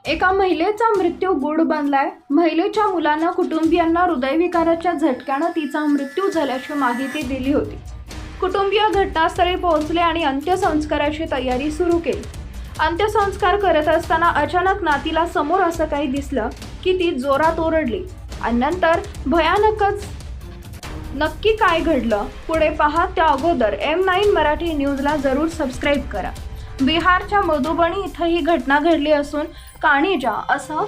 एका महिलेचा मृत्यू गूढ बनलाय। महिलेच्या मुलांना कुटुंबियांना हृदयविकाराच्या झटक्यानं तिचा मृत्यू झाल्याची माहिती दिली होती। कुटुंबीय घटनास्थळी पोहोचले आणि अंत्यसंस्काराची तयारी सुरू केली। अंत्यसंस्कार करत असताना अचानक नातीला समोर असं काही दिसलं की ती जोरात ओरडली आणि नंतर भयानकच नक्की काय घडलं पुढे पहा। त्या अगोदर M9 मराठी न्यूजला जरूर सबस्क्राईब करा। बिहारच्या मधुबनी इथं ही घटना घडली असून कानिजा असं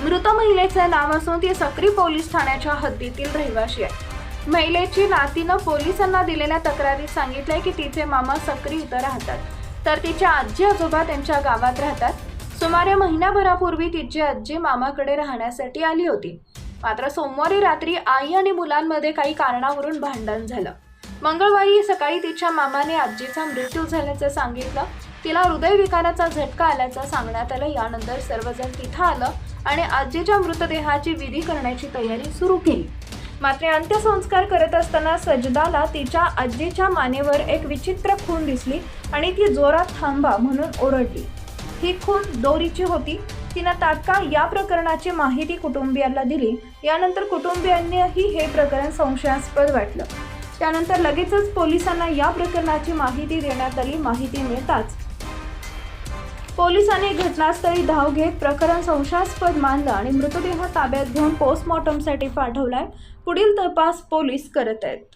मृत महिलेचे नाव असून ती सकरी पोलीस ठाण्याच्या हद्दीतील रहिवाशी आहे। महिलेची नातीनं पोलिसांना दिलेल्या तक्रारीत सांगितलंय की तिचे मामा सकरी इथं राहतात, तर तिचे आजी आजोबा त्यांच्या गावात राहतात। सुमारे महिन्याभरापूर्वी तिची आजी मामाकडे राहण्यासाठी आली होती, मात्र सोमवारी रात्री आई आणि मुलांमध्ये काही कारणावरून भांडण झालं। मंगळवारी सकाळी तिच्या मामाने आजीचा मृत्यू झाल्याचं सांगितलं। तिला हृदयविकाराचा झटका आल्याचं सांगण्यात आलं। यानंतर सर्वजण तिथं आलं आणि आजीच्या मृतदेहाची विधी करण्याची तयारी सुरू केली। मात्र अंत्यसंस्कार करत असताना सजदाला तिच्या आजीच्या मानेवर एक विचित्र खूण दिसली आणि ती जोरात थांबा म्हणून ओरडली। ही खूण दोरीची होती। तिनं तात्काळ या प्रकरणाची माहिती कुटुंबियांना दिली। यानंतर कुटुंबियांनीही हे प्रकरण संशयास्पद वाटलं। त्यानंतर लगेचच पोलिसांना या प्रकरणाची माहिती देण्यात आली। माहिती मिळताच पोलिसांनी घटनास्थळी धाव घेत प्रकरण संशयास्पद मानलं आणि मृतदेह ताब्यात घेऊन पोस्टमॉर्टमसाठी पाठवलाय। पुढील तपास पोलीस करत आहेत।